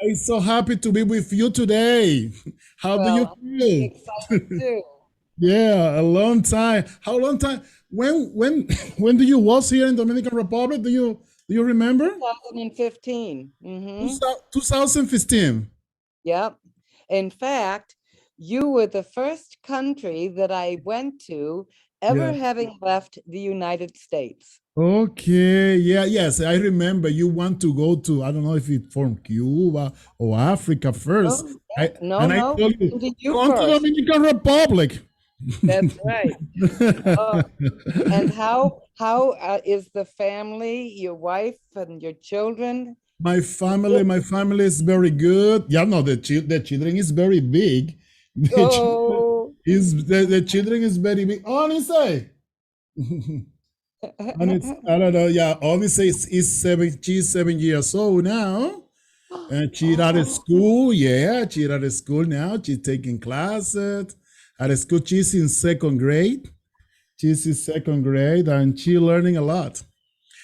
I'm so happy to be with you today. How do you Well, I'm feel? excited too. Yeah, a long time. How long time? When when do you was here in Dominican Republic? Do you remember? 2015. 2015. Yep. In fact, you were the first country that I went to ever Yeah. having left the United States. Okay. Yeah. Yes, I remember. You want to go to, I don't know if it's from Cuba or Africa first. Oh, I yeah. No, and I no, told you, to you come to first. Dominican Republic. That's right. Oh, and how is the family, your wife and your children? My family is very good. Yeah, no, the children is very big. The children Oh, the children is very big. Honestly, and it's I don't know. Yeah, honestly, is seven. She's 7 years old now, and she's at a oh, school. Yeah, she's at a school now. She's taking classes at a school. She's in second grade. She's in second grade, and she's learning a lot.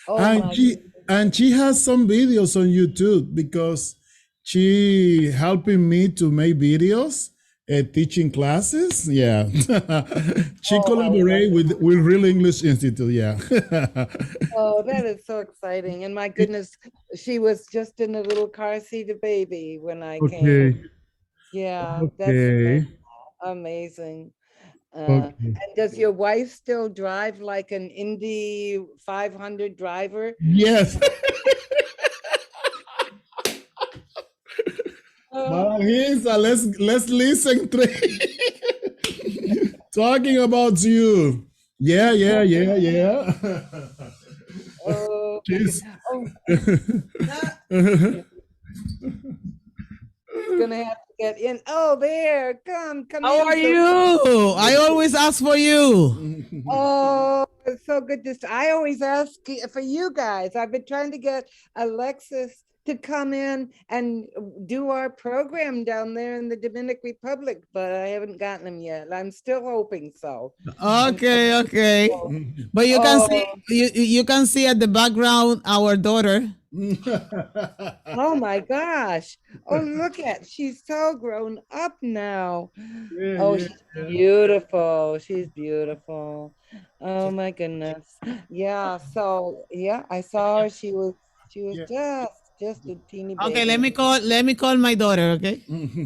oh and my she goodness. and she has some videos on YouTube because she helping me to make videos, teaching classes. Yeah, she Oh, I love collaborate it. with Real English Institute. Yeah. Oh, that is so exciting. And my goodness, she was just in a little car seat, a baby when I came. Okay. Yeah, that's Okay. amazing. Okay. And does your wife still drive like an Indy 500 driver? Yes. Uh, Marisa, let's listen. Talking about you. Yeah, yeah, yeah, yeah. oh my God. She's Oh, he's gonna have to get in. Oh, there. Come How in. are So you? I always ask for you. oh, it's so good to see. I always ask for you guys. I've been trying to get Alexis to come in and do our program down there in the Dominican Republic, but I haven't gotten him yet. I'm still hoping so. I'm still Okay, okay. hopeful. But you can see Oh, you can see at the background our daughter. oh my gosh. Oh, look at, she's so grown up now. Yeah, Oh, yeah, she's yeah. beautiful. She's beautiful. Oh my goodness. Yeah, so yeah, I saw her. She was Yeah. just a teeny Okay, baby. let me call my daughter, okay?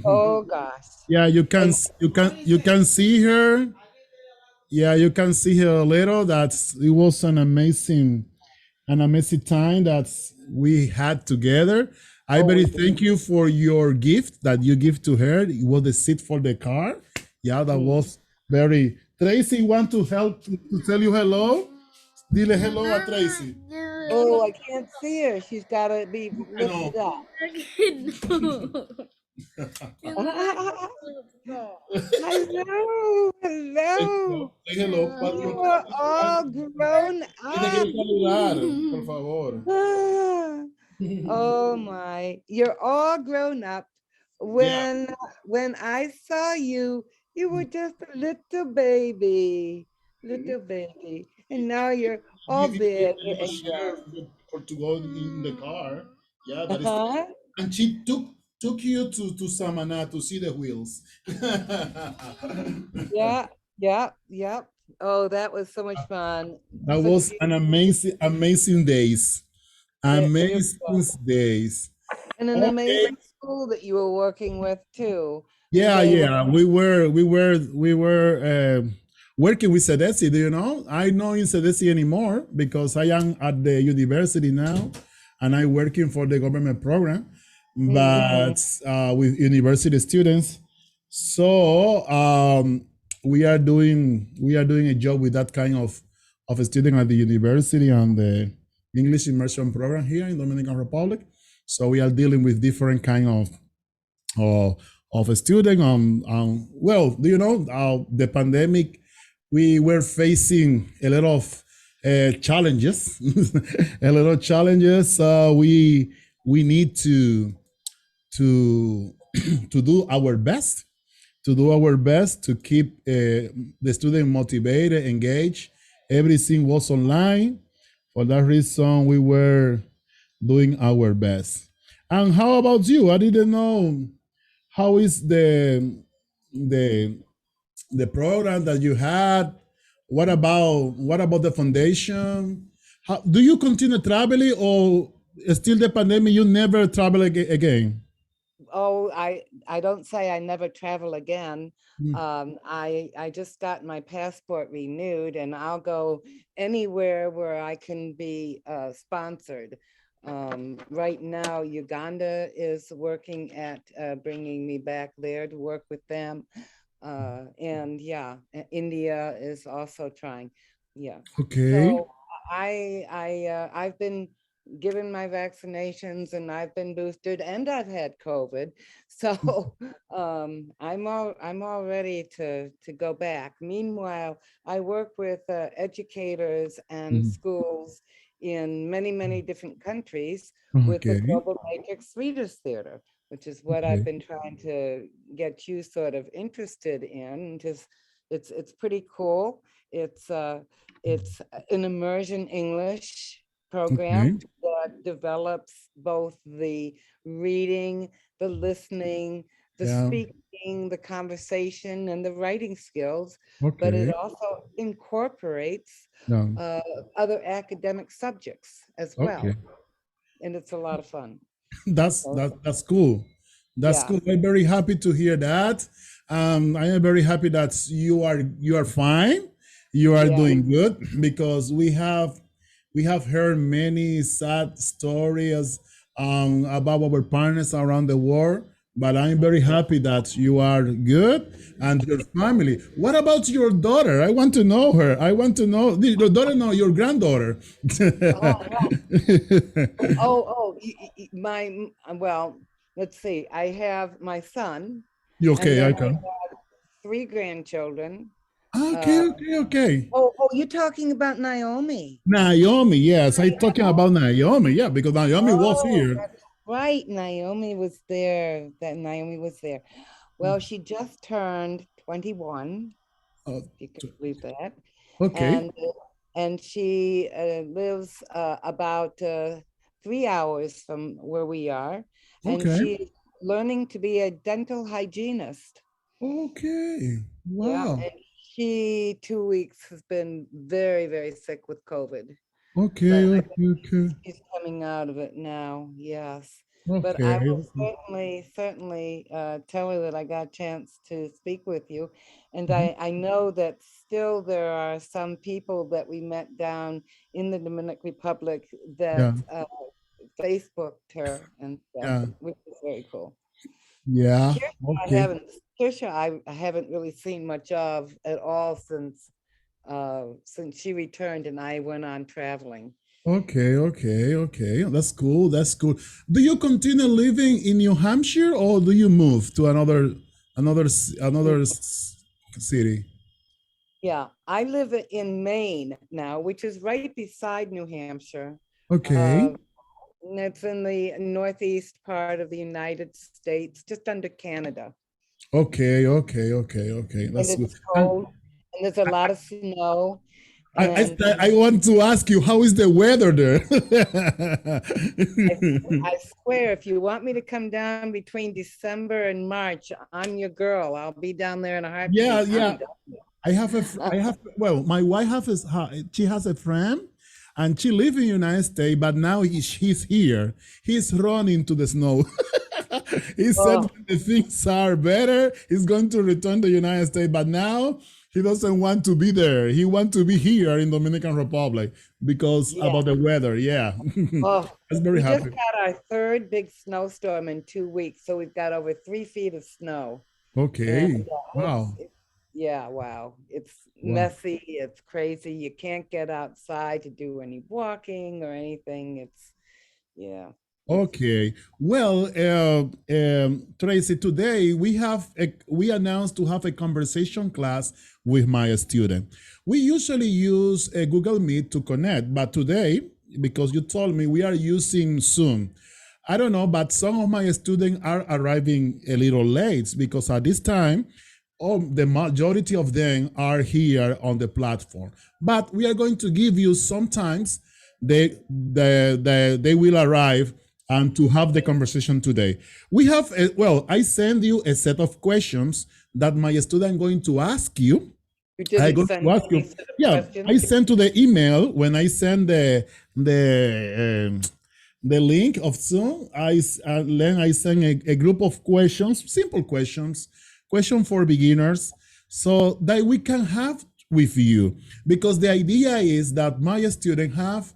Oh gosh. Yeah, And you can see her. Yeah, you can see her a little. It was an amazing time that we had together. I oh, very we did. thank you for your gift that you give to her. It was the seat for the car. Yeah, that Mm. was very. Tracy want to help to tell you hello. Dile hello a Tracy. Oh, I can't see her. She's got to be I know. lifted up. Hello, hello. Say hello, You are all grown Tiene que up. saludar, por favor. Ah, oh my, you're all grown up. Yeah. When I saw you, you were just a little baby, and now you're all big Give a and share grown. for to go in the car. Yeah, that is. Uh-huh. And she took you to Samana to see the wheels. Yeah, yeah, yeah. Oh, that was so much fun. That Such was an beautiful, amazing days. it Amazing was. days. And an Okay. amazing school that you were working with too. Yeah, They were, yeah. We were working with Sedesi. Do you know? I know in Sedesi anymore because I am at the university now, and I'm working for the government program, mhm. but with university students. So we are doing a job with that kind of a student at the university on the English immersion program here in Dominican Republic. So we are dealing with different kind of of a student. Well, do you know the pandemic? We were facing a lot of challenges, a lot of challenges. We need to to do our best to keep the student motivated, engaged. Everything was online. For that reason, we were doing our best. And how about you? I didn't know how is the the program that you had. What about the foundation? How, do you continue traveling or still the pandemic? You never travel again? Oh, I don't say I never travel again. Mm. I just got my passport renewed, and I'll go anywhere where I can be sponsored. Right now, Uganda is working at bringing me back there to work with them. And yeah, India is also trying. Yeah. Okay. So I've been given my vaccinations, and I've been boosted, and I've had COVID. So I'm all ready to go back. Meanwhile, I work with educators and Mhm. schools in many different countries with the Okay. Global Matrix Readers Theater, which is what I've Okay. been trying to get you sort of interested in. Just it's pretty cool. It's an immersion English Okay. program that develops both the reading, the listening, the Yeah. speaking, the conversation, and the writing skills, but it Okay. also incorporates Yeah. uh, other academic subjects as well. Okay. And it's a lot of fun. That's So, that's cool. That's yeah, cool. I'm very happy to hear that. I am very happy that you are fine. You are yeah. doing good because we have heard many sad stories about our partners around the world. But I'm very happy that you are good and your family. What about your daughter? I want to know her. I want to know your daughter, no, your granddaughter. Oh, well, let's see. I have my son, You and okay? then I I have can. three grandchildren. Okay, Uh, okay, okay. you're talking about Naomi. Naomi, yes, I talking about Naomi, yeah, because Naomi was Oh, here. that's right. Naomi was there. That Naomi was there. Well, she just turned 21, Uh, if you can believe that. okay, And she lives about 3 hours from where we are. And okay, she's learning to be a dental hygienist. okay. Yeah. Wow. And she 2 weeks has been very sick with COVID. Okay, But I okay, okay, She's coming out of it now, yes. But I okay, will okay. certainly tell her that I got a chance to speak with you. And Mhm. I know that still there are some people that we met down in the Dominican Republic that Yeah, Facebooked her and stuff, yeah, which is very cool. yeah. Kirsha, Okay, I haven't really seen much of at all since she returned and I went on traveling. okay, okay, okay. That's cool. That's cool. Do you continue living in New Hampshire or do you move to another city? Yeah, I live in Maine now, which is right beside New Hampshire. Okay, Uh, and it's in the northeast part of the United States, just under Canada. okay, okay, okay, okay. And That's good. it's And cold, and there's a lot of snow. I, And I want to ask you, how is the weather there? I, I swear, if you want me to come down between December and March, I'm your girl. I'll be down there in a Yeah, heartbeat. yeah. My wife she has a friend and she lives in the United States, but now he's here. He's running to the snow. He said Oh, when the things are better, he's going to return to the United States, but now he doesn't want to be there. He wants to be here in Dominican Republic because yeah. about the weather. Yeah. Oh, That's very we just happy. had our third big snowstorm in 2 weeks, so we've got over 3 feet of snow. And Okay. Wow. yeah, wow, it's Wow. messy, it's crazy. You can't get outside to do any walking or anything. Yeah, it's Okay. Well, Tracy, today we announced to have a conversation class with my student. We usually use a Google Meet to connect, but today, because you told me we are using Zoom. I don't know, but some of my students are arriving a little late because at this time, the majority of them are here on the platform. But we are going to give you sometimes they will arrive and to have the conversation today. We have, well, I send you a set of questions that my student going to ask you. You I didn't go send to ask me you. a set of Yeah, questions? I sent to the email when I send the link of Zoom. Then I send a group of questions, simple questions, question for beginners, so that we can have with you. Because the idea is that my student have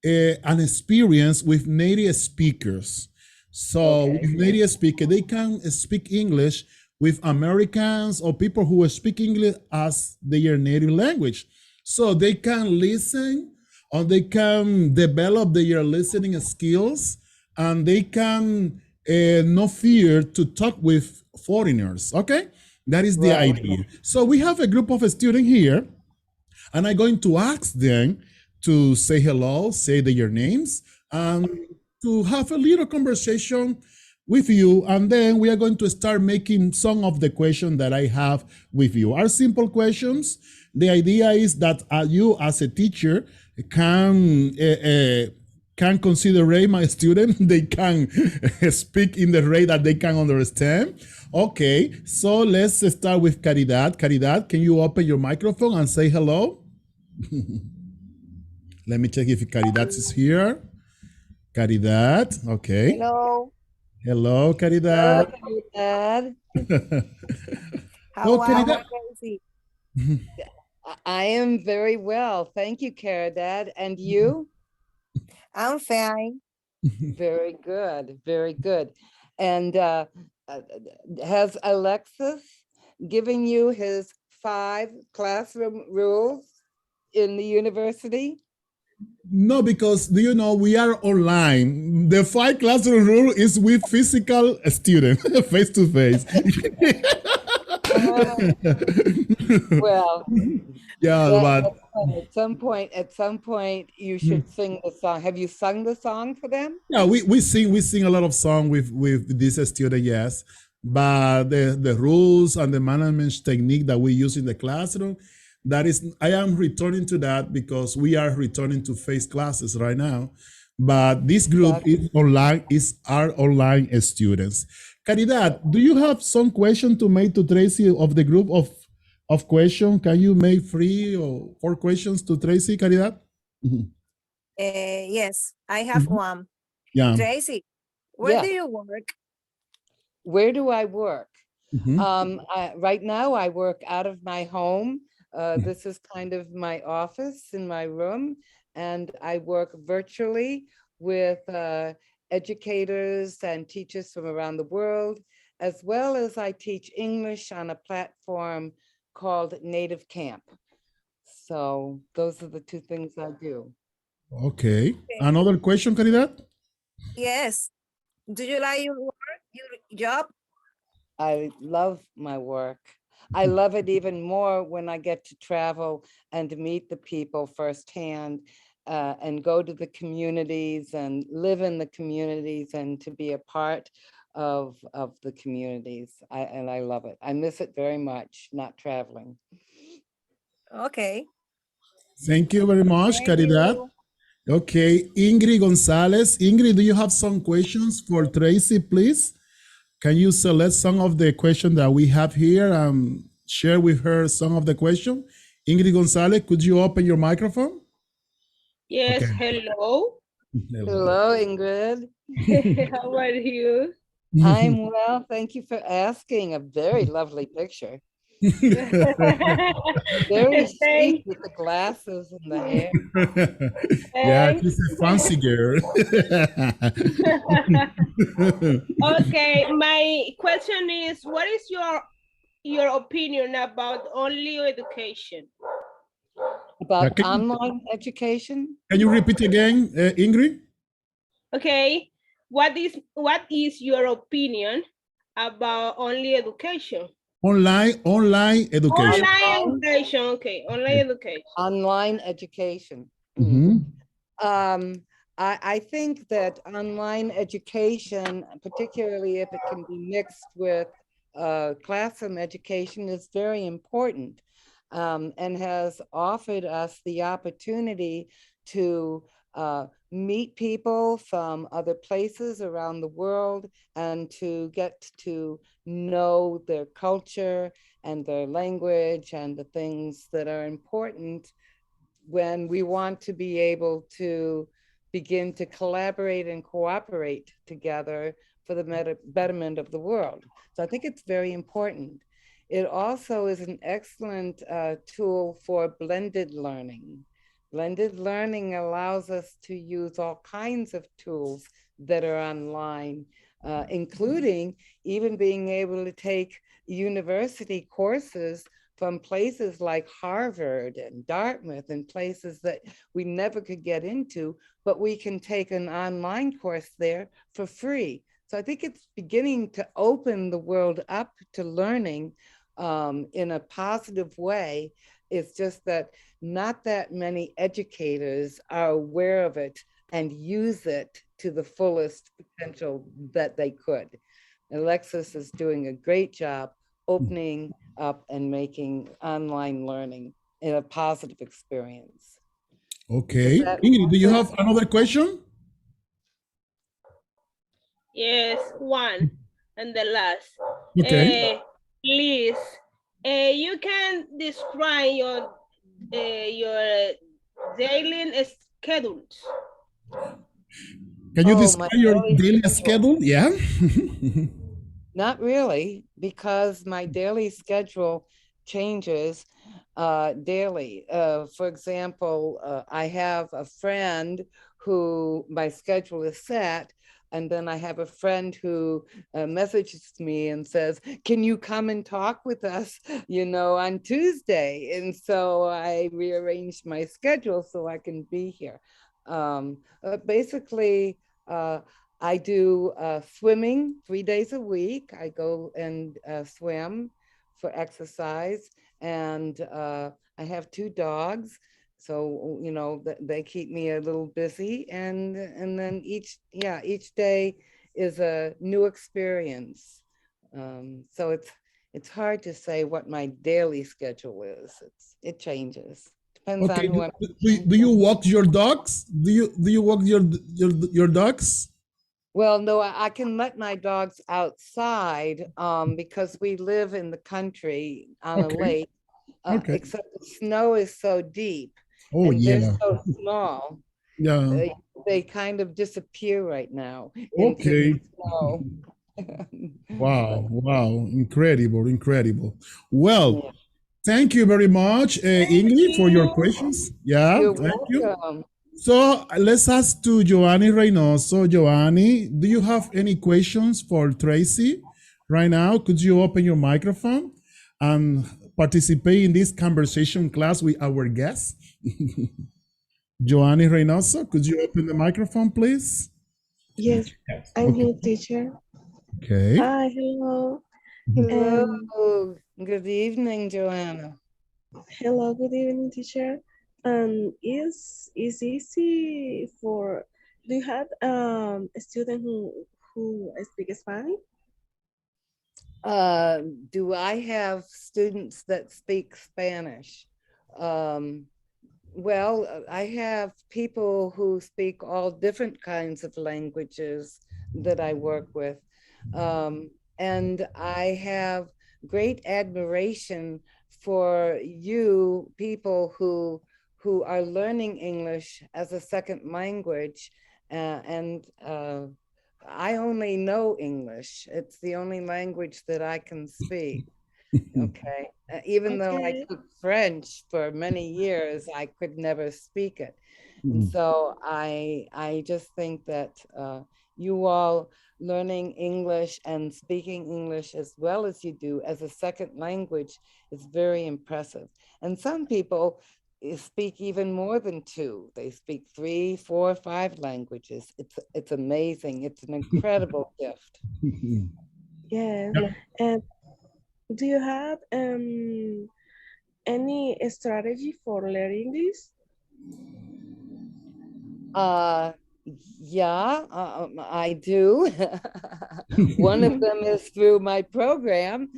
an experience with native speakers. So Okay. with native speaker, they can speak English with Americans or people who speak English as their native language. So they can listen or they can develop their listening skills and they can no fear to talk with foreigners. Okay, that is the Right. idea. So we have a group of students here and I'm going to ask them to say hello, say their names, and to have a little conversation with you. And then we are going to start making some of the questions that I have with you. Are simple questions. The idea is that you, as a teacher, can consider my student. They can speak in the rate that they can understand. Okay, so let's start with Caridad. Caridad, can you open your microphone and say hello? Let me check if Caridad is here. Caridad, okay. Hello, Hello, Hello, Caridad. Dad. how Oh, are Caridad. you, Tracy? I am very well. Thank you, Dad. And you? I'm fine. Very good. Very good. And has Alexis given you his 5 classroom rules in the university? No, because do you know we are online. The 5 classroom rule is with physical student, face to face. Well, Yeah, but that's fun. At some point, you should sing the song. Have you sung the song for them? yeah, we sing a lot of song with this student, yes. But the rules and the management technique that we use in the classroom, that is, I am returning to that because we are returning to face classes right now. But this group is online, is our online students. Caridad, do you have some question to make to Tracy of the group of question? Can you make 3 or 4 questions to Tracy, Caridad? Yes, I have one. Yeah. Tracy, where Yeah. do you work? Where do I work? Mhm. Right now, I work out of my home. This is kind of my office in my room, and I work virtually with educators and teachers from around the world, as well as I teach English on a platform called Native Camp. So those are the 2 things I do. Okay. Another question, Caridad? Yes. Do you like your work, your job? I love my work. I love it even more when I get to travel and meet the people firsthand and go to the communities and live in the communities and to be a part of the communities. And I love it. I miss it very much, not traveling. Okay. Thank you very much, Thank Caridad. you. Okay, Ingrid Gonzalez. Ingrid, do you have some questions for Tracy, please? Can you select some of the questions that we have here and share with her some of the questions? Ingrid Gonzalez, could you open your microphone? Yes, Okay. hello. Hello, Ingrid. How are you? I'm well. Thank you for asking. A very lovely picture. Very chic Thank, with the glasses and the hair. Yeah, thanks. she's a fancy girl. Okay, my question is, what is your opinion about only education? About can, online education? can you repeat again, Ingrid? Okay, what is your opinion about only education? Online education. Online education, okay, online education. Online education. Mhm. I think that online education, particularly if it can be mixed with classroom education, is very important and has offered us the opportunity to meet people from other places around the world and to get to know their culture and their language and the things that are important when we want to be able to begin to collaborate and cooperate together for the betterment of the world. So I think it's very important. It also is an excellent tool for blended learning. Blended learning allows us to use all kinds of tools that are online, including even being able to take university courses from places like Harvard and Dartmouth and places that we never could get into, but we can take an online course there for free. So I think it's beginning to open the world up to learning in a positive way. It's just that not that many educators are aware of it and use it to the fullest potential that they could. Alexis is doing a great job opening up and making online learning in a positive experience. Okay. Ingrid, do you have another question? Yes, one and the last. Okay. Please, you can describe your daily schedules. Can you Oh, describe my your daily daily schedule. schedule? Yeah. Not really, because my daily schedule changes daily. For example, I have a friend who my schedule is set, and then I have a friend who messages me and says, can you come and talk with us, you know, on Tuesday? And so I rearranged my schedule so I can be here. Basically, I do swimming 3 days a week. I go and swim for exercise, and I have 2 dogs. So, you know, they keep me a little busy, and then each day is a new experience. So it's hard to say what my daily schedule is. It changes. Depends Okay. on who I'm. Do you walk your dogs? Do you walk your dogs? Well, no, I can let my dogs outside because we live in the country on a Okay. lake, Okay. except the snow is so deep Oh and they're yeah. so small. Yeah. They kind of disappear right now into the Okay. snow. Wow. Wow. Incredible. Incredible. Well, Yeah. thank you very much, Ingrid, for your questions. Yeah. You're Thank you. welcome. So let's ask to Giovanni Reynoso. Giovanni, do you have any questions for Tracy right now? Could you open your microphone and participate in this conversation class with our guest? Giovanni Reynoso, could you open the microphone, please? Yes, I'm Okay. here, teacher. Okay. Hi, hello. Hello. Good evening, Joanna. Hello, good evening, teacher. Is easy for, do you have a student who speak Spanish? Do I have students that speak Spanish? Well, I have people who speak all different kinds of languages that I work with. And I have great admiration for you people who are learning English as a second language. I only know English. It's the only language that I can speak. Okay. Even though I Okay. took French for many years, I could never speak it. And Mhm. so I just think that you all learning English and speaking English as well as you do as a second language is very impressive. And some people speak even more than 2. They speak 3, 4, 5 languages. It's amazing. It's an incredible gift. Yes. Yeah. And do you have any strategy for learning this? Yeah, I do. One of them is through my program,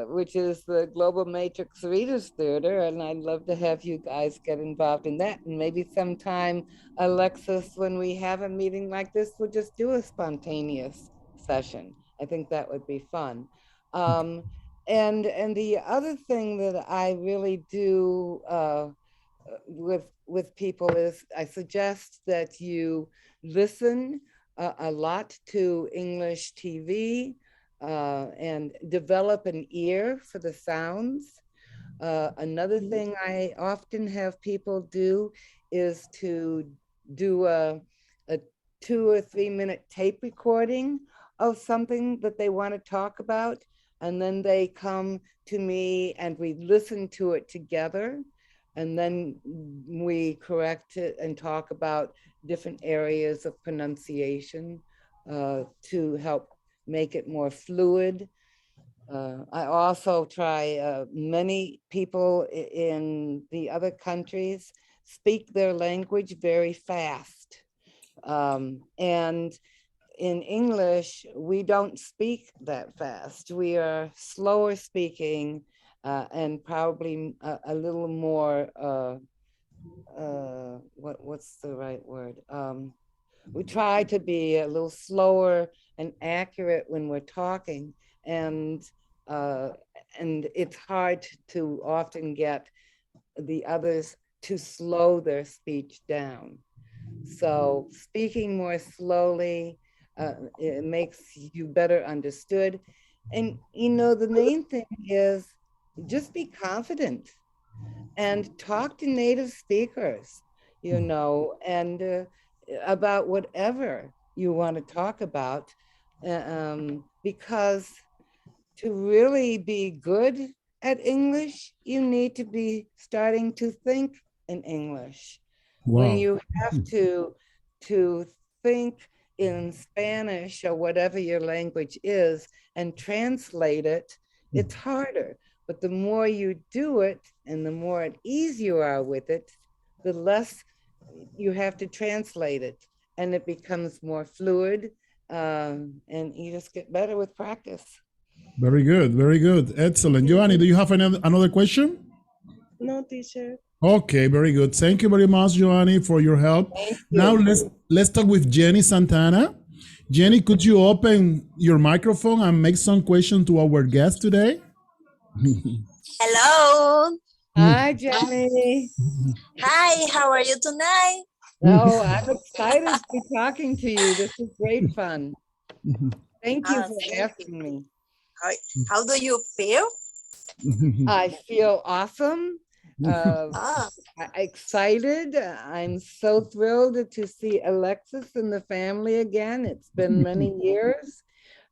which is the Global Matrix Readers Theater, and I'd love to have you guys get involved in that. And maybe sometime, Alexis, when we have a meeting like this, we'll just do a spontaneous session. I think that would be fun. And the other thing that I really do with people is I suggest that you listen a lot to English TV and develop an ear for the sounds. Another thing I often have people do is to do a 2 or 3 minute tape recording of something that they want to talk about. And then they come to me and we listen to it together. And then we correct it and talk about different areas of pronunciation to help make it more fluid. I also try, many people in the other countries speak their language very fast. And in English, we don't speak that fast. We are slower speaking and probably a little more, what's the right word? We try to be a little slower and accurate when we're talking, and it's hard to often get the others to slow their speech down. So speaking more slowly, it makes you better understood. And, you know, the main thing is just be confident and talk to native speakers, you know, and about whatever you want to talk about, because to really be good at English, you need to be starting to think in English. When Wow. you have to think in Spanish or whatever your language is and translate it, it's harder. But the more you do it and the more at ease you are with it, the less you have to translate it, and it becomes more fluid, and you just get better with practice. Very good. Very good. Excellent. Giovanni, do you have another question? No, teacher. Okay, very good. Thank you very much, Giovanni, for your help. Thank Now you. let's talk with Jenny Santana. Jenny, could you open your microphone and make some questions to our guest today? Hello. Hi, Jenny. Hi, how are you tonight? Oh, I'm excited to be talking to you. This is great fun. Thank you for Thank you. asking me. How do you feel? I feel awesome, Ah, excited. I'm so thrilled to see Alexis and the family again. It's been many years.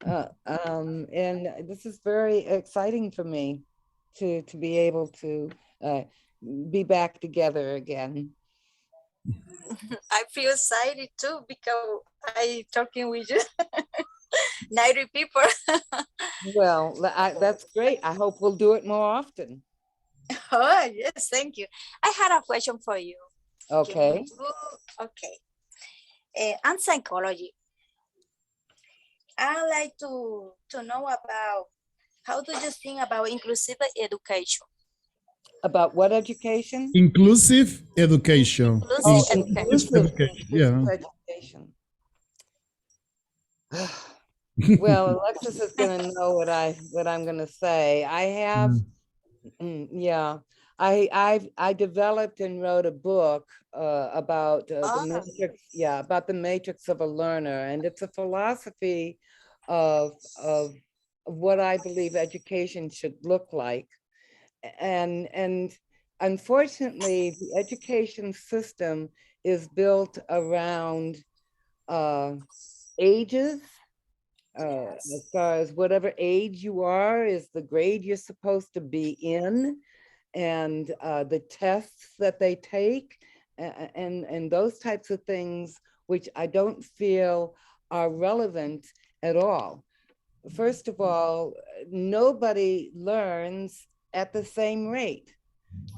And this is very exciting for me to be able to be back together again. I feel excited too because I talking with you, 90 people. Well, that's great. I hope we'll do it more often. Oh, yes, thank you. I had a question for you. Okay. Okay. I'm psychology. I like to know about how do you think about inclusive education? About what education? Inclusive education. Oh, Inclusive Inclusive education. Yeah. education. Well, Alexis is going to know what I'm going to say. I have, yeah, I developed and wrote a book about the matrix, about the matrix of a learner, and it's a philosophy of what I believe education should look like, and unfortunately, the education system is built around ages. As far as whatever age you are is the grade you're supposed to be in, and the tests that they take, and those types of things, which I don't feel are relevant at all. First of all, nobody learns at the same rate.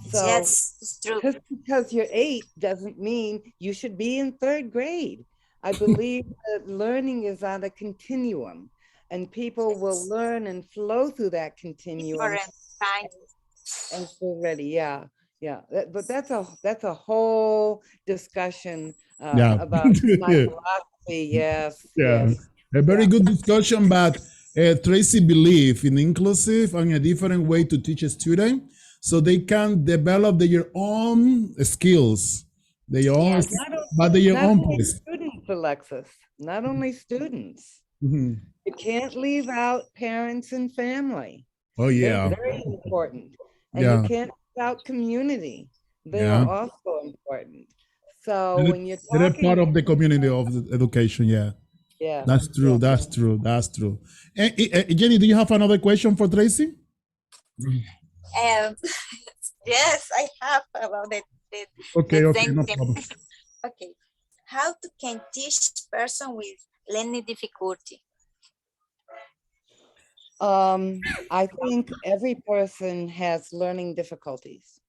So Yes, it's true. just because you're 8 doesn't mean you should be in 3rd grade. I believe that learning is on a continuum, and people will learn and flow through that continuum. Different kind. And so ready, yeah, yeah. But that's a whole discussion Yeah. about my philosophy. Yes, Yeah, yes. a very Yeah. good discussion, but Tracy believe in inclusive and a different way to teach a student so they can develop their own skills, their own, Yes. but their Not own only pace. students, Alexis, not only students. Mhm. You can't leave out parents and family. Oh They're yeah, very important. And you yeah, can't leave out community. They yeah. are also important. So They're, when you're they're talking, part of the community of the education. Yeah, yeah, that's true. yeah. That's true. That's true. And, Jenny, do you have another question for Tracy? Yes, I have about Okay, the okay, same no thing. problem. Okay. How to can teach person with learning difficulty? I think every person has learning difficulties,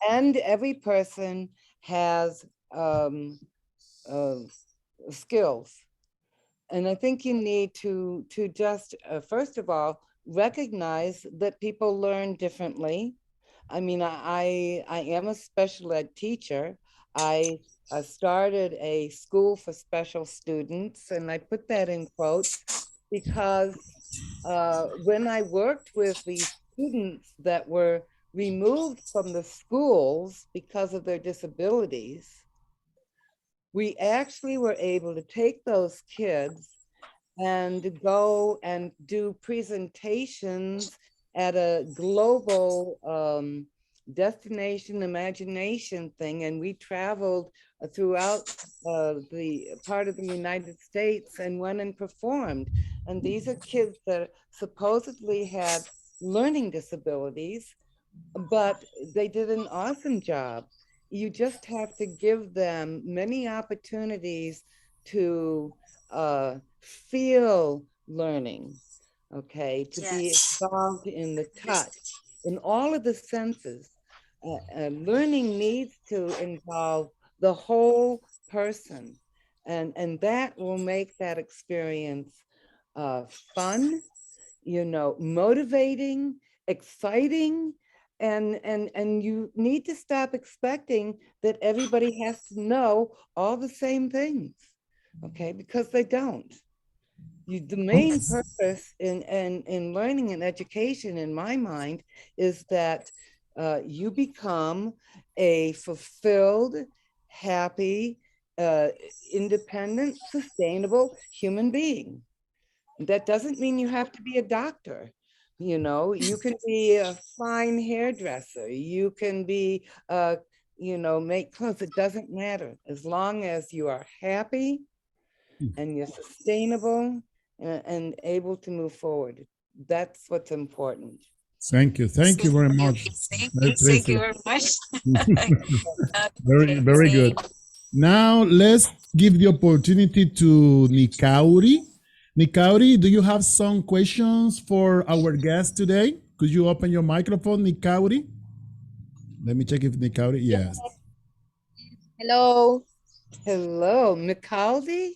and every person has uh, skills. And I think you need to just first of all recognize that people learn differently. I mean, I am a special ed teacher. I started a school for special students, and I put that in quotes because when I worked with these students that were removed from the schools because of their disabilities, we actually were able to take those kids and go and do presentations at a global destination imagination thing. And we traveled throughout the part of the United States and went and performed. And these are kids that supposedly had learning disabilities, but they did an awesome job. You just have to give them many opportunities to feel learning, okay, to be Yes. involved in the touch, in all of the senses. Learning needs to involve the whole person, and that will make that experience fun, you know, motivating, exciting, and you need to stop expecting that everybody has to know all the same things, okay? Because they don't. The main purpose in learning and education, in my mind, is that you become a fulfilled, happy, independent, sustainable human being. That doesn't mean you have to be a doctor. You know, you can be a fine hairdresser. You can be, you know, make clothes. It doesn't matter. As long as you are happy and you're sustainable and able to move forward. That's what's important. Thank you. Thank you very much, Thank you Tracy. very much. Very, Okay, very good. Now let's give the opportunity to Nikauri. Nikauri, do you have some questions for our guest today? Could you open your microphone, Nikauri? Let me check if Nikauri, yes. Hello. Hello, Micaldi?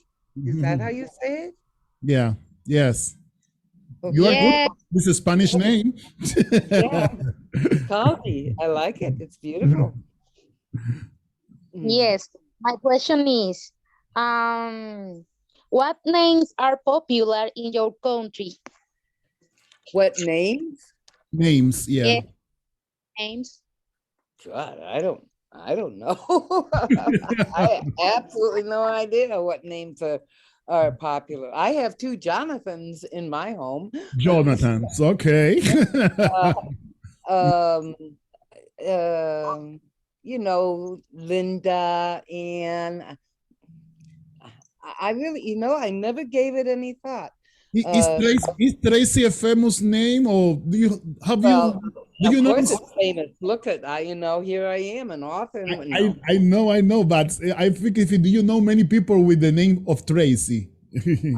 Is that how you say it? Yeah, yes. Okay. You are good. Yeah. This is a Spanish name. Yeah, Micaldi. I like it. It's beautiful. Yes. My question is, what names are popular in your country? What names? Names, yeah. Yeah. Names. God, I don't know. I have absolutely no idea what names are popular. I have 2 Jonathans in my home. Jonathan's, okay. You know, Linda, and I really, you know, I never gave it any thought. Is Tracy a famous name, or do you Well, do you of know? course it's famous. Look at, you know, here I am, an author. No. I know, but I think if do you know many people with the name of Tracy?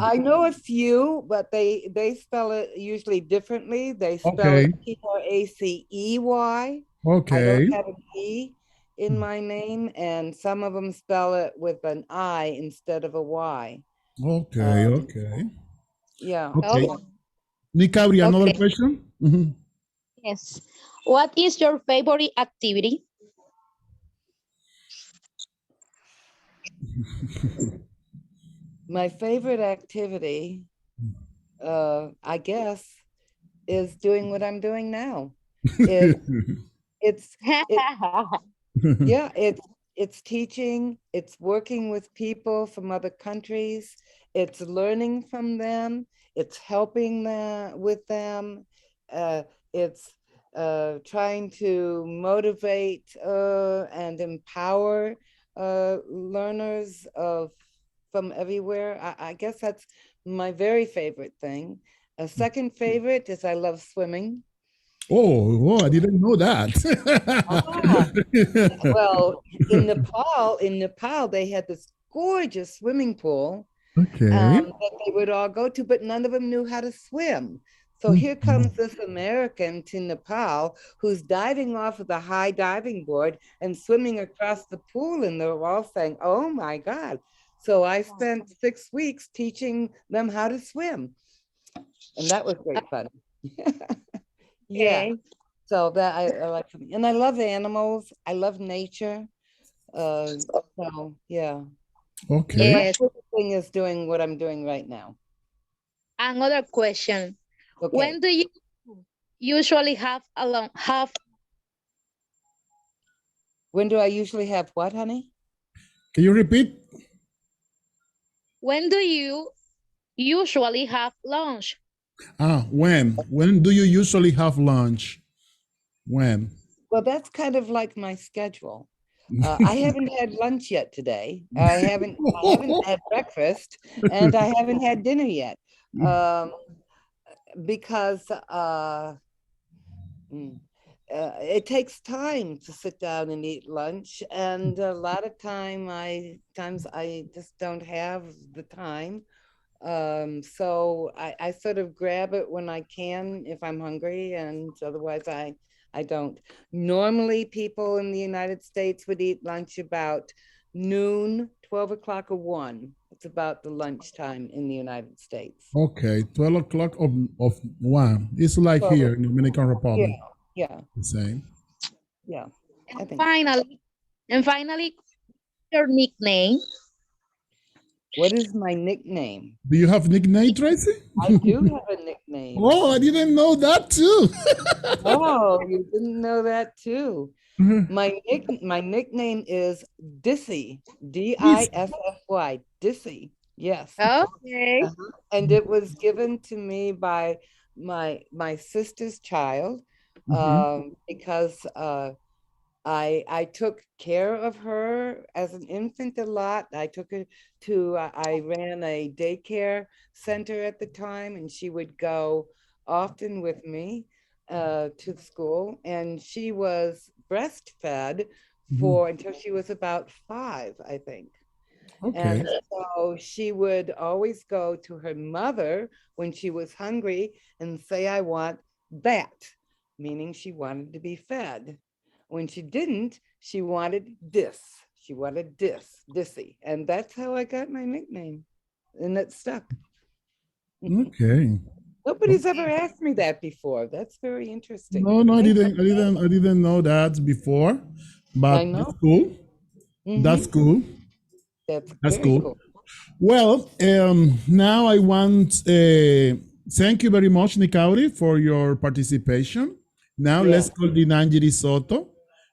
I know a few, but they spell it usually differently. They spell Okay. it Tracey. I Okay. don't have an E in my name, and some of them spell it with an I instead of a Y. Okay. Okay. Yeah. Okay. Okay. Nicabri, another Okay. question? Mhm. Yes. What is your favorite activity? My favorite activity, I guess, is doing what I'm doing now. It's yeah, it's teaching, it's working with people from other countries, it's learning from them, it's helping them with them, it's trying to motivate and empower learners from everywhere. I guess that's my very favorite thing. A second favorite is I love swimming. Oh, I didn't know that. Well, in Nepal, they had this gorgeous swimming pool Okay. that they would all go to, but none of them knew how to swim. So here comes this American to Nepal who's diving off of the high diving board and swimming across the pool, and they're all saying, "Oh my God." So I spent 6 weeks teaching them how to swim, and that was great fun. Yeah. Okay. So that I like, and I love animals. I love nature. So yeah, Okay. my Yes. favorite thing is doing what I'm doing right now. Another question. Okay. When do you usually have When do I usually have what, honey? Can you repeat? when do you usually have lunch? When? When do you usually have lunch? When? Well, that's kind of like my schedule. I haven't had lunch yet today. I haven't had breakfast, and I haven't had dinner yet. Because it takes time to sit down and eat lunch, and a lot of times I just don't have the time. So I sort of grab it when I can if I'm hungry, and otherwise I don't. Normally, people in the United States would eat lunch about noon, 12 o'clock or 1. It's about the lunchtime in the United States. Okay, 12 o'clock of 1. It's like Well, here in Dominican yeah, Republic. yeah, The same. yeah. I think. Finally, your nickname. What is my nickname? Do you have nickname, Tracy? I do have a nickname. Oh, I didn't know that too. Oh, you didn't know that too. My nickname is Dissy, Dissy, Dissy. Yes. Okay. And it was given to me by my sister's child, because I took care of her as an infant a lot. I took her to, I ran a daycare center at the time, and she would go often with me to school, and she was breastfed for until she was about 5, I think. Okay. And so she would always go to her mother when she was hungry and say, "I want that," meaning she wanted to be fed. When she didn't, she wanted this. She wanted Dissy. And that's how I got my nickname. And it stuck. Okay. Nobody's ever asked me that before. That's very interesting. No, I didn't know that before. But I know. that's cool. That's cool. That's That's very cool. cool. Well, now I want thank you very much, Nikauri, for your participation. Now let's call Dinanjiri Soto.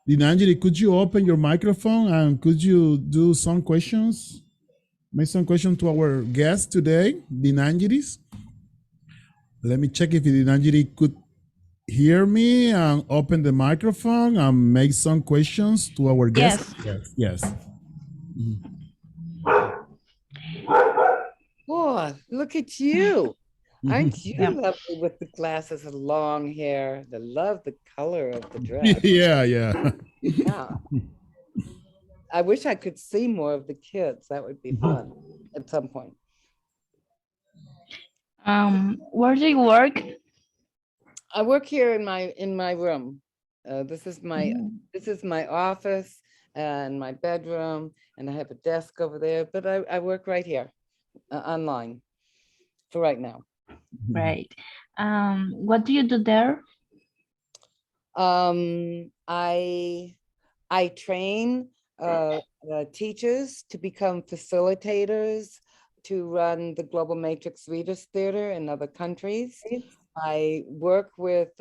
Dinanjiri, could you open your microphone and could you do some questions? Make some questions to our guest today, Dinanjiris. Let me check if Dinanjiri could hear me and open the microphone and make some questions to our guest. Yes. Boy, look at you. Aren't you lovely with the glasses and long hair? I love the color of the dress. Yeah. Yeah. I wish I could see more of the kids. That would be fun at some point. Where do you work? I work here in my room. This is my office and my bedroom, and I have a desk over there, but I work right here online for right now. Right. What do you do there? I train teachers to become facilitators to run the Global Matrix Readers Theater in other countries. I work with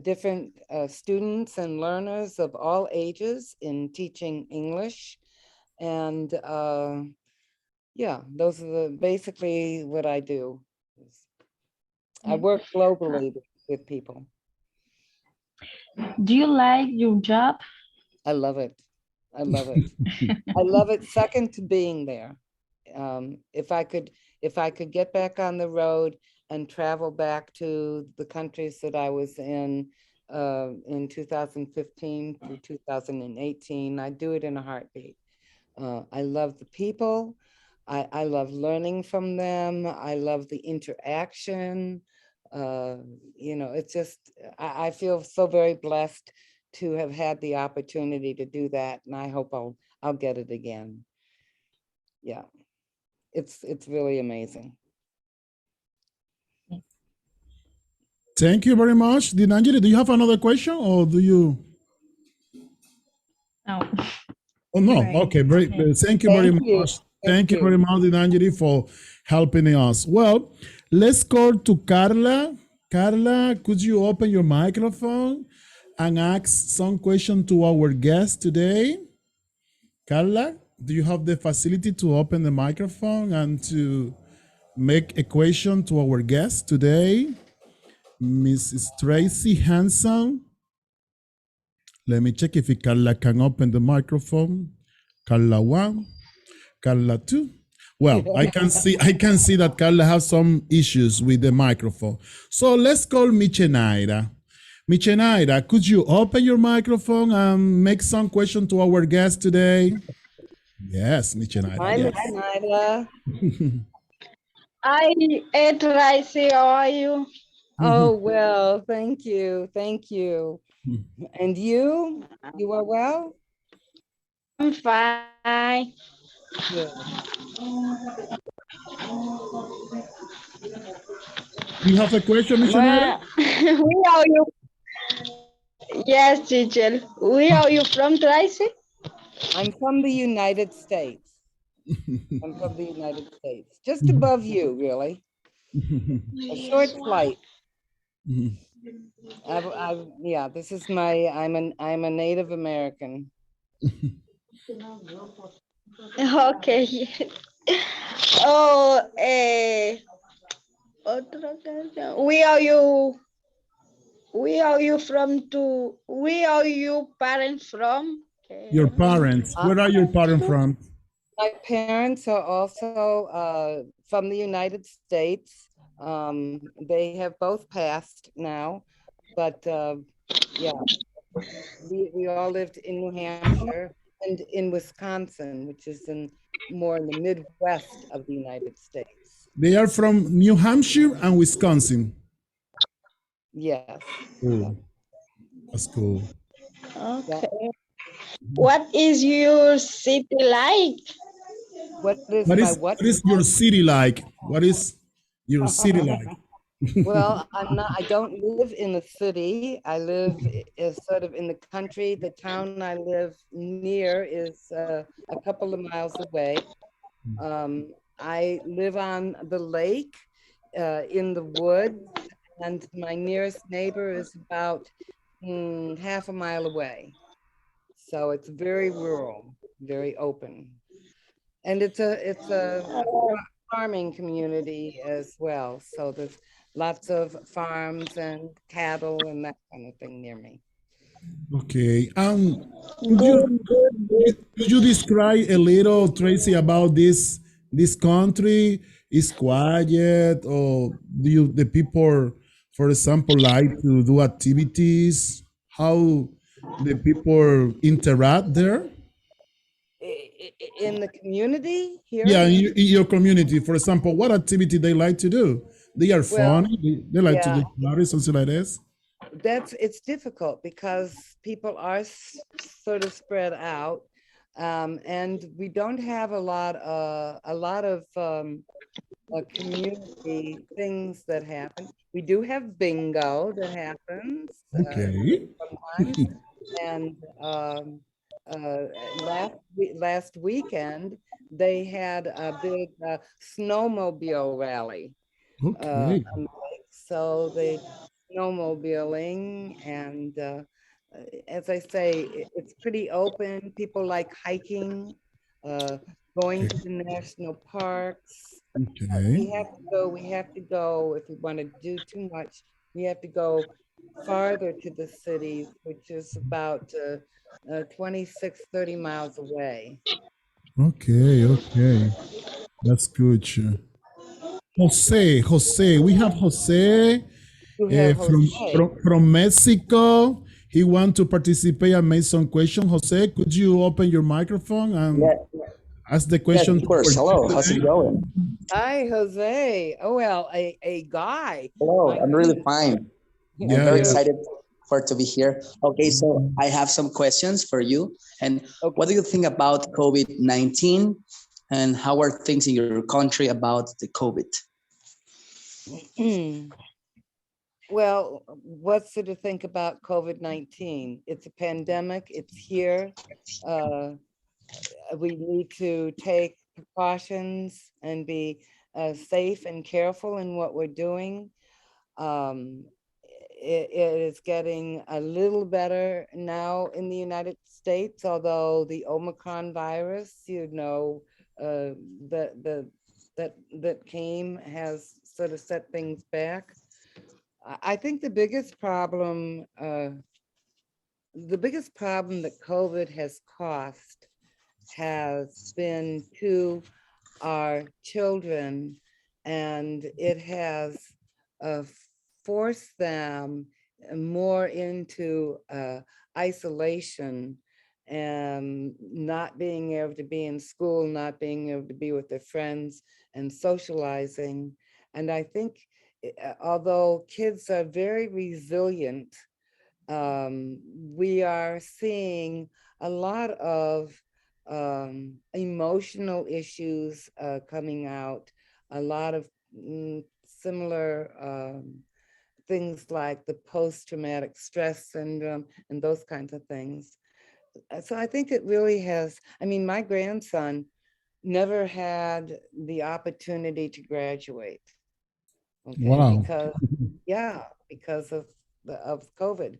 different students and learners of all ages in teaching English. And yeah, those are basically what I do. I work globally with people. Do you like your job? I love it. I love it. I love it. Second to being there. If I could get back on the road and travel back to the countries that I was in 2015 through 2018, I'd do it in a heartbeat. I love the people. I love learning from them. I love the interaction. You know, it's just, I feel so very blessed to have had the opportunity to do that. And I hope I'll get it again. Yeah, it's really amazing. Thank you very much. Dinanjiri, do you have another question or do you? No. Oh, no. Right. Okay, great. Thank you very much. Thank you very much, Dinanjiri, for helping us. Well, let's go to Carla. Carla, could you open your microphone and ask some question to our guest today? Carla, do you have the facility to open the microphone and to make a question to our guest today, Mrs. Tracy Hanson? Let me check if Carla can open the microphone. Carla 1, Carla 2. Well, I can see that Carla has some issues with the microphone. So let's call Michenaira. Michenaira, could you open your microphone and make some question to our guest today? Yes, Michenaira. Hi, Yes. Michenaira. Hi, Tracy, how are you? Oh, well, thank you. Thank you. And you? You are well? I'm fine. Good. You have a question, Michenaira? Where are you? Yes, teacher. Where are you from, Tracy? I'm from the United States. I'm from the United States. Just above you, really. A short flight. Yeah, this is I'm a Native American. Okay. Oh, where are you? Where are you from? Where are you parents from? Your parents. Where are your parents from? My parents are also from the United States. They have both passed now, but yeah, we all lived in New Hampshire and in Wisconsin, which is more in the Midwest of the United States. They are from New Hampshire and Wisconsin. Yes. Cool. That's cool. Okay. What is your city like? What is your city like? What is your city like? Well, I don't live in the city. I live sort of in the country. The town I live near is a couple of miles away. I live on the lake in the woods, and my nearest neighbor is about half a mile away. So it's very rural, very open. And it's a farming community as well. So there's lots of farms and cattle and that kind of thing near me. Okay. Could you describe a little, Tracy, about this country? Is quiet, or do the people, for example, like to do activities? How the people interact there? In the community here? Yeah, in your community, for example, what activity they like to do? They are funny. They like to do parties, something like this. it's difficult because people are sort of spread out, and we don't have a lot of community things that happen. We do have bingo that happens Okay. sometimes, and last weekend they had a big snowmobile rally. Okay. So they snowmobiling, and as I say, it's pretty open. People like hiking, going to the national parks. Okay. We have to go, if we want to do too much, we have to go farther to the cities, which is about 26, 30 miles away. Okay. Okay. That's good. Jose, we have Jose You have from, Jose. from Mexico. He wants to participate and make some question. Jose, could you open your microphone and ask the question? Yes, of course. Hello, how's it going? Hi, Jose. Oh, well, a guy. Hello, My I'm really goodness. fine. Yeah, I'm very yeah. excited to be here. Okay, so I have some questions for you. And what do you think about COVID-19 and how are things in your country about the COVID? Well, what's there to think about COVID-19? It's a pandemic, it's here. We need to take precautions and be safe and careful in what we're doing. It is getting a little better now in the United States, although the Omicron virus, that came has sort of set things back. I think the biggest problem that COVID has caused has been to our children, and it has forced them more into isolation and not being able to be in school, not being able to be with their friends and socializing. And I think although kids are very resilient, we are seeing a lot of emotional issues coming out, a lot of similar things like the post-traumatic stress syndrome and those kinds of things. So I think it really has, I mean, my grandson never had the opportunity to graduate. Okay, Wow. because of COVID.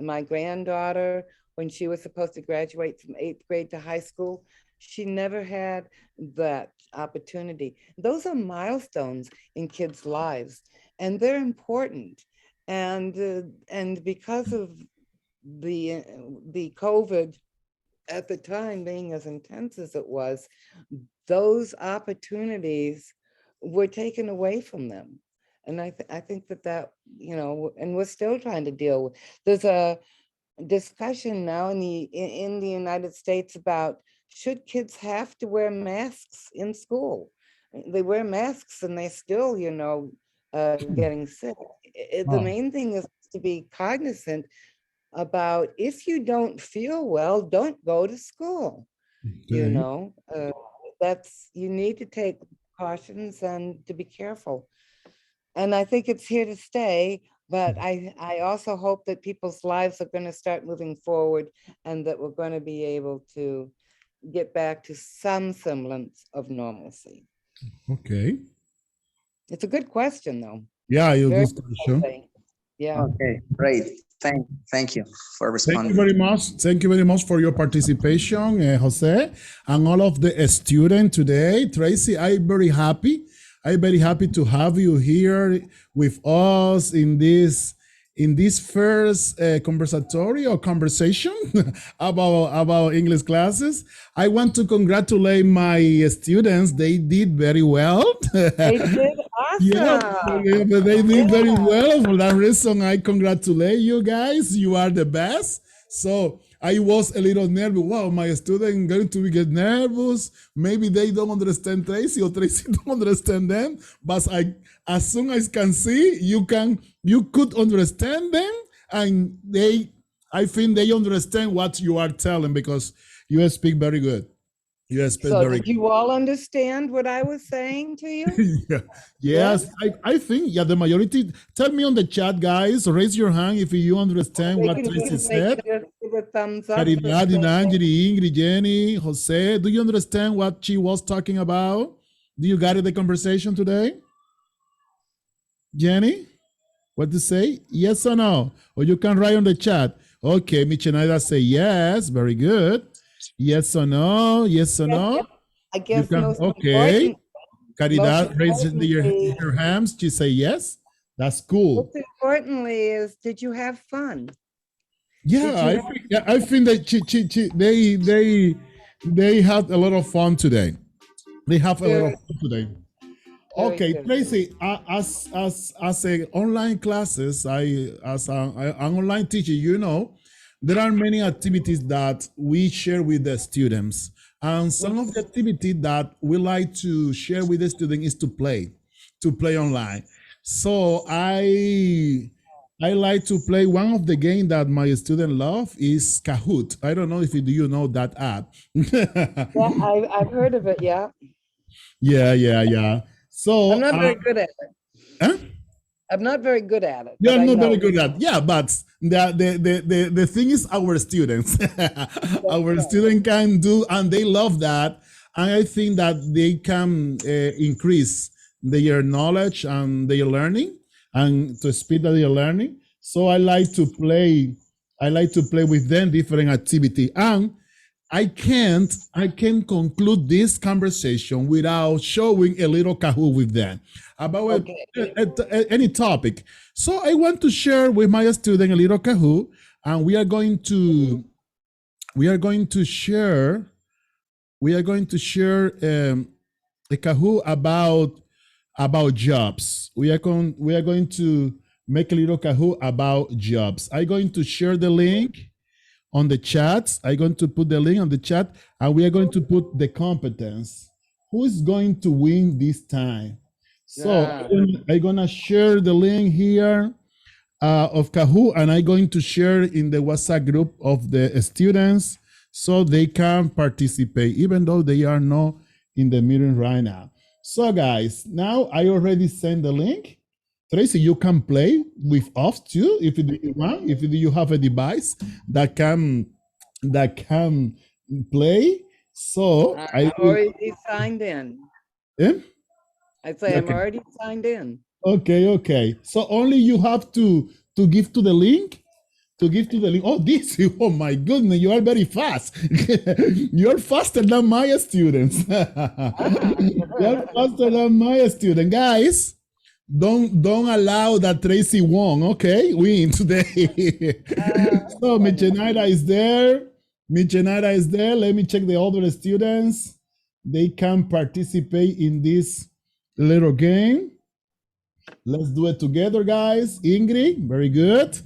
My granddaughter, when she was supposed to graduate from 8th grade to high school, she never had that opportunity. Those are milestones in kids' lives, and they're important. And because of the COVID at the time being as intense as it was, those opportunities were taken away from them. And I think that, and we're still trying to deal with, there's a discussion now in the United States about should kids have to wear masks in school? They wear masks and they still, getting sick. The main thing is to be cognizant about if you don't feel well, don't go to school. Okay. You need to take precautions and to be careful. And I think it's here to stay, but I also hope that people's lives are going to start moving forward and that we're going to be able to get back to some semblance of normalcy. Okay. It's a good question, though. Yeah, you Very good question. Yeah. Okay, great. Thank you for responding. Thank you very much. Thank you very much for your participation, Jose, and all of the students today. Tracy, I'm very happy. I'm very happy to have you here with us in this first conversatory or conversation about English classes. I want to congratulate my students. They did very well. They did awesome. They did very well. For that reason, I congratulate you guys. You are the best. So I was a little nervous. Wow, my student going to get nervous. Maybe they don't understand Tracy or Tracy don't understand them. But as soon as I can see, you could understand them, and I think they understand what you are telling because you speak very good. You speak So very did you all understand what I was saying to you? yeah. Yes, I think, yeah, the majority. Tell me on the chat, guys, raise your hand if you understand They what can Tracy just said. give a thumbs up. Caridad, Angeli, Ingrid, Jenny, Jose, do you understand what she was talking about? Do you got it, the conversation today? Jenny, what to say? Yes or no? Or you can write on the chat. Okay, Michenaida say yes, very good. Yes or no? Yes or no? I guess most okay. important. Caridad most raised importantly- her hands. She say yes. That's cool. Most importantly is, did you have fun? Yeah, I think that they had a lot of fun today. They have a lot of fun today. Okay, good. Tracy, as a online classes, as an online teacher, you know, there are many activities that we share with the students, and some of the activity that we like to share with the student is to play online. So I like to play one of the game that my student love is Kahoot. I don't know if you know that app. Yeah, I've heard of it, yeah. Yeah. So I'm not very good at it. Huh? I'm not very good at it. You're but I not know. very good at, yeah, but the thing is our students. Our students can do, and they love that. And I think that they can increase their knowledge and their learning, and to speed that they're learning. So I like to play with them different activity. And I can't conclude this conversation without showing a little Kahoot with them about any topic. So I want to share with my student a little Kahoot, and we are going to share a Kahoot about jobs. We are going to make a little Kahoot about jobs. I'm going to share the link on the chat. I'm going to put the link on the chat, and we are going to put the competence. Who is going to win this time? So I'm gonna share the link here of Kahoot, and I'm going to share in the WhatsApp group of the students so they can participate, even though they are not in the meeting right now. So guys, now I already sent the link. Tracy, you can play with us too if you want. If you have a device that can play. So I'm already signed in. Eh? I say I'm already signed in. Okay. So only you have to give to the link. Oh, oh my goodness, you are very fast. You're faster than my students. You're faster than my student. Guys, don't allow that Tracy won, okay? Win today. So Michenaida is there. Let me check the other students. They can participate in this little game. Let's do it together, guys. Ingrid, very good.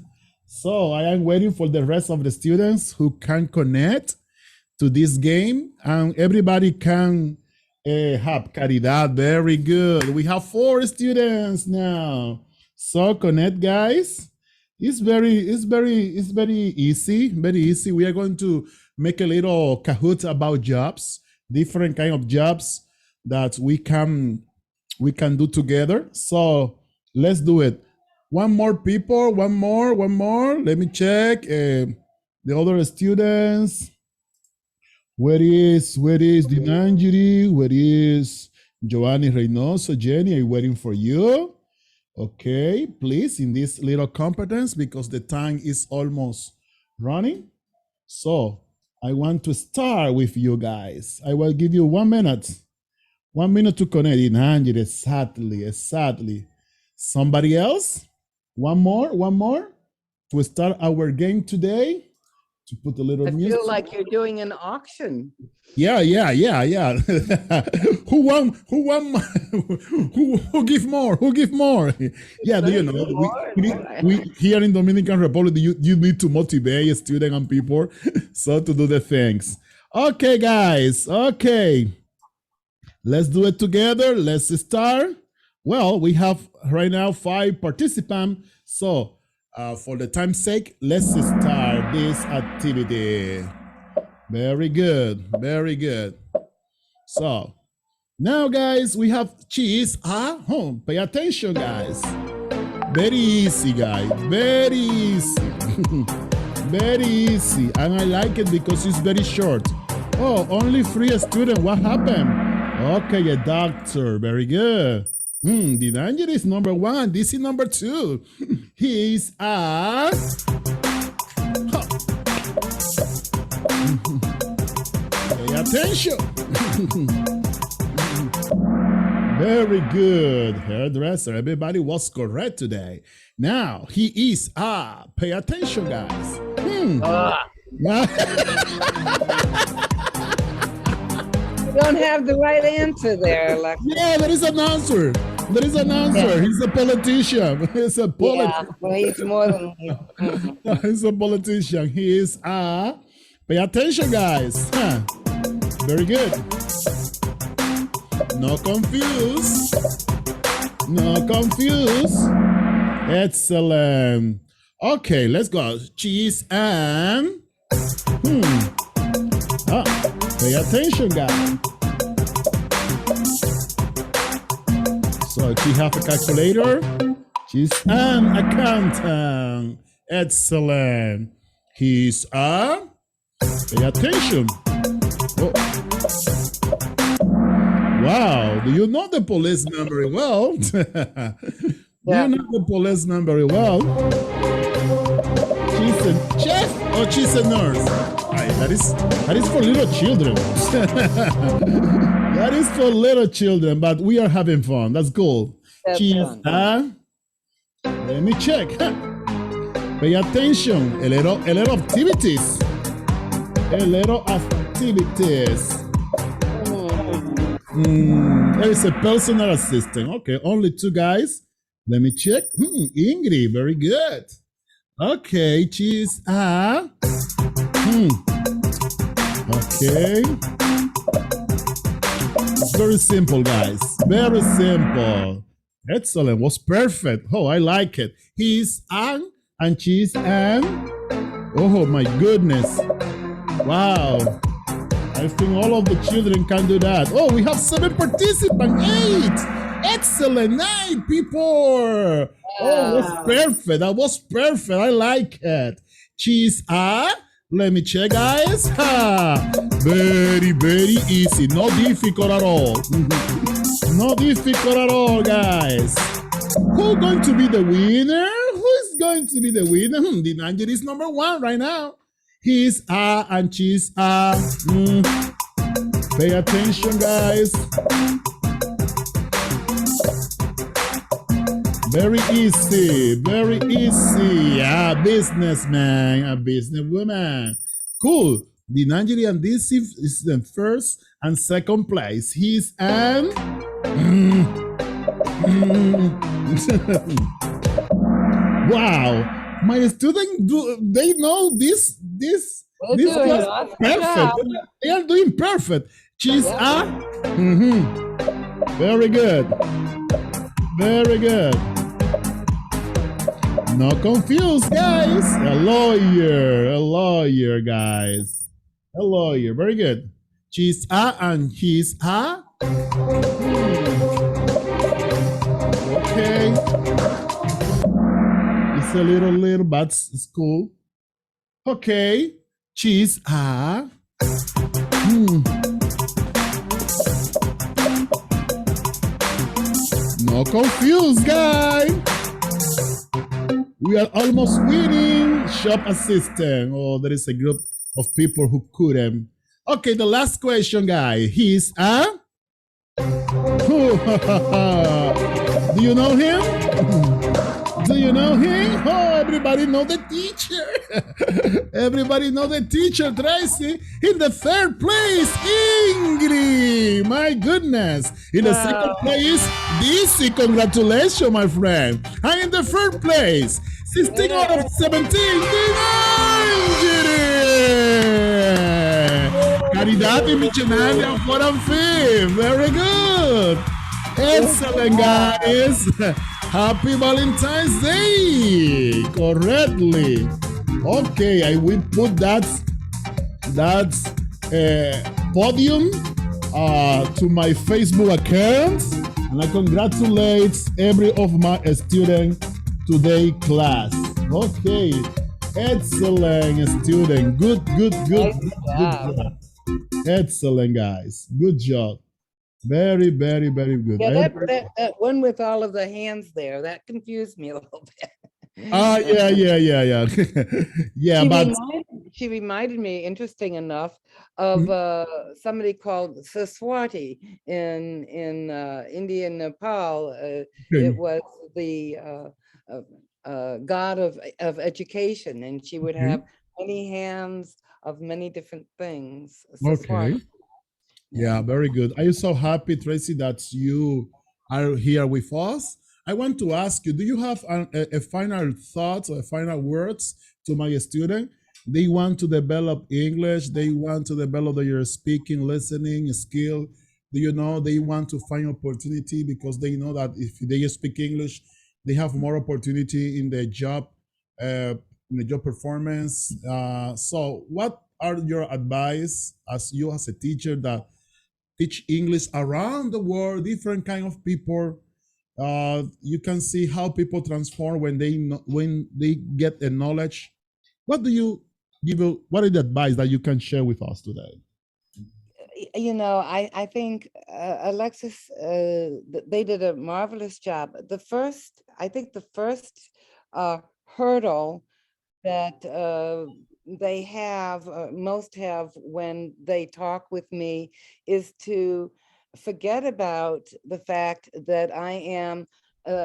So I am waiting for the rest of the students who can connect to this game, and everybody can have Caridad. Very good. We have 4 students now. So connect, guys. It's very easy. Very easy. We are going to make a little Kahoot about jobs, different kind of jobs that we can do together. So let's do it. One more people, one more. Let me check the other students. Where is Dinangiri? Where is Giovanni Reynoso? Jenny, I'm waiting for you. Okay, please, in this little competence, because the time is almost running. So I want to start with you guys. I will give you 1 minute. 1 minute to connect. Dinangiri, exactly. Somebody else? One more to start our game today. to put a little I music. feel like you're doing an auction. Yeah. Who give more? Who give more? Yeah, do you know, we here in Dominican Republic, you need to motivate students and people so to do the things. Okay, guys. Okay. Let's do it together. Let's start. Well, we have right now 5 participants. So for the time's sake, let's start this activity. Very good. Very good. So now, guys, we have cheese at home. Pay attention, guys. Very easy, guys. Very easy. Very easy. And I like it because it's very short. Oh, only 3 students. What happened? Okay, a doctor. Very good. The danger is number 1. This is number 2. He's a... Pay attention. Very good. Hairdresser. Everybody was correct today. Now, he is a... Pay attention, guys. You don't have the right answer there, Alexis. Yeah, there is an answer. There is an answer. Yeah. He's a politician. He's a politician. Yeah, well, he's more than... He's a politician. He is a... Pay attention, guys. Very good. No confuse. No confuse. Excellent. Okay, let's go. Cheese and... Pay attention, guys. So she have a calculator. She's an accountant. Excellent. He's a... Pay attention. Oh. Wow. Do you know the policeman very well? Do you know the policeman very well? She's a chef or she's a nurse? That is for little children. That is for little children, but we are having fun. That's cool. She's a... Let me check. Pay attention. A little activities. A little activities. There is a personal assistant. Okay, only 2 guys. Let me check. Ingrid, very good. Okay, she's a... Okay. It's very simple, guys. Very simple. Excellent. Was perfect. Oh, I like it. He's an and she's an. Oh, my goodness. Wow. I think all of the children can do that. Oh, we have 7 participants. 8. Excellent. 9 people. Oh, that's perfect. That was perfect. I like it. She's a... Let me check, guys. Very, very easy. Not difficult at all. Not difficult at all, guys. Who's going to be the winner? Who is going to be the winner? The Niger is number 1 right now. He's a and she's a. Pay attention, guys. Very easy, very easy. A businessman, a businesswoman. Cool. The Nigerian this is in 1st and 2nd place. He's an... Wow. My students, they know this class perfect. They are doing perfect. She's a... Very good. Very good. Not confused, guys. A lawyer, guys. A lawyer. Very good. She's a and he's a. Okay. It's a little, but it's cool. Okay. She's a. No confused, guys. We are almost winning. Shop assistant. Oh, there is a group of people who couldn't. Okay, the last question, guy. He's a... Do you know him? Do you know him? Oh, everybody know the teacher. Everybody know the teacher, Tracy. In the third place, Ingrid. My goodness. In the second place, Dizzy. Congratulations, my friend. And in the third place, 16 out of 17, Ingrid. Caridad y Michenalia, 4 and 5. Very good. Excellent, guys. Happy Valentine's Day. Correctly. Okay, I will put that podium to my Facebook account, and I congratulate every of my students today class. Okay, excellent student. Good job. Excellent, guys. Good job. Very, very, very good. Yeah, that one with all of the hands there, that confused me a little bit. Yeah. Yeah, she reminded me, interesting enough, of somebody called Saswati in India and Nepal. It was the god of education, and she would have many hands of many different things. Okay. Yeah, very good. Are you so happy, Tracy, that you are here with us? I want to ask you, do you have a final thought or final words to my student? They want to develop English. They want to develop their speaking, listening skill. Do you know they want to find opportunity because they know that if they speak English, they have more opportunity in the job performance. So what are your advice as you as a teacher that teach English around the world, different kind of people? You can see how people transform when they get the knowledge. What do you give? What is the advice that you can share with us today? You know, I think Alexis, they did a marvelous job. I think the first hurdle that they have, most have when they talk with me, is to forget about the fact that I am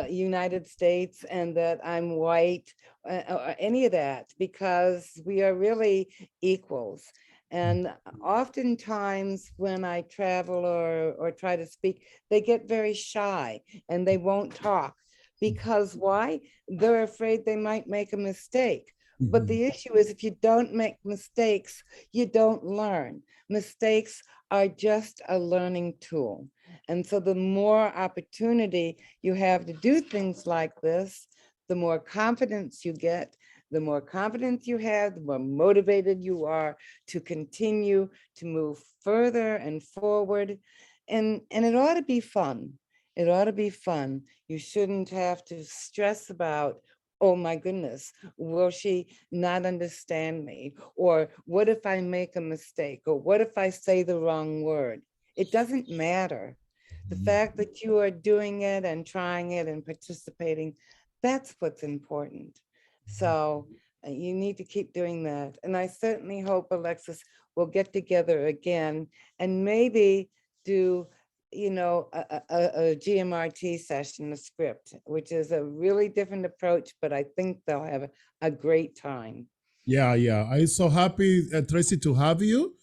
United States and that I'm white, or any of that, because we are really equals. And oftentimes when I travel or try to speak, they get very shy and they won't talk. Because why? They're afraid they might make a mistake. But the issue is, if you don't make mistakes, you don't learn. Mistakes are just a learning tool. And so the more opportunity you have to do things like this, the more confidence you get. The more confidence you have, the more motivated you are to continue to move further and forward. And it ought to be fun. It ought to be fun. You shouldn't have to stress about, oh my goodness, will she not understand me? Or what if I make a mistake? Or what if I say the wrong word? It doesn't matter. The fact that you are doing it and trying it and participating, that's what's important. So you need to keep doing that. And I certainly hope, Alexis, we'll get together again and maybe do, you know, a GMRT session, a script, which is a really different approach, but I think they'll have a great time. Yeah. I'm so happy, Tracy, to have you.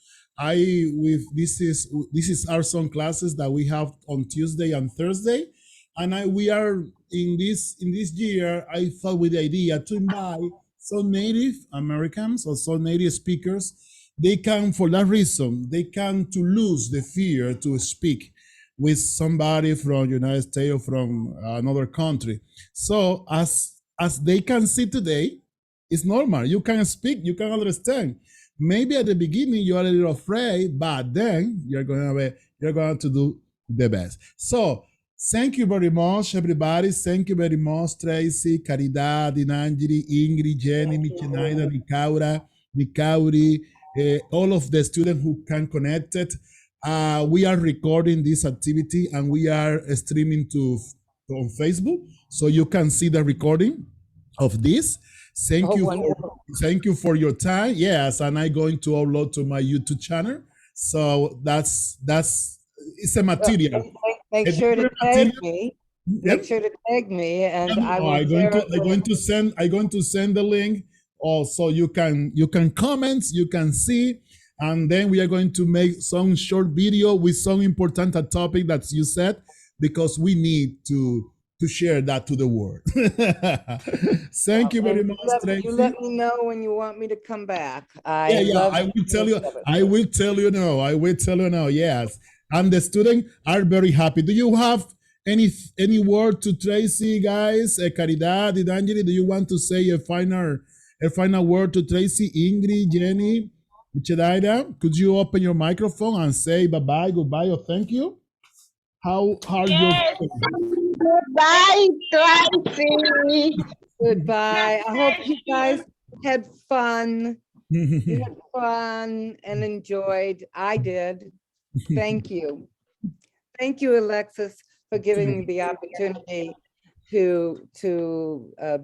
This is our song classes that we have on Tuesday and Thursday, and we are in this year. I thought with the idea to invite some Native Americans or some native speakers. They can, for that reason, they can to lose the fear to speak with somebody from United States or from another country. So as they can see today, it's normal. You can speak, you can understand. Maybe at the beginning you're a little afraid, but then you're going to do the best. So thank you very much, everybody. Thank you very much, Tracy, Caridad, Inanjiri, Ingrid, Jenny, Michenaida, Nicauri, all of the students who can connect it. We are recording this activity and we are streaming on Facebook, so you can see the recording of this. Thank you for your time. Yes, and I'm going to upload to my YouTube channel. So that's it's a material. Make sure to tag me. make sure to tag me, and I will I'm share it. going to send the link. Also, you can comment, you can see, and then we are going to make some short video with some important topic that you said, because we need to share that to the world. Thank you very And much, Tracy. you let me know when you want me to come back. I will tell you. I will tell you now. I will tell you now. Yes, and the students are very happy. Do you have any word to Tracy, guys? Caridad, Angeli, do you want to say a final word to Tracy? Ingrid, Jenny, Michedaida, could you open your microphone and say bye-bye, goodbye, or thank you? How are Yes. you? Goodbye, Tracy. Goodbye. I hope you guys had fun. You had fun and enjoyed. I did. Thank you. Thank you, Alexis, for giving me the opportunity to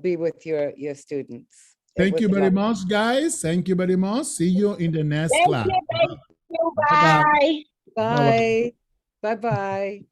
be with your students. Thank you very much, guys. Thank you very much. See you in the next class. Thank you. Bye. Bye. Bye-bye.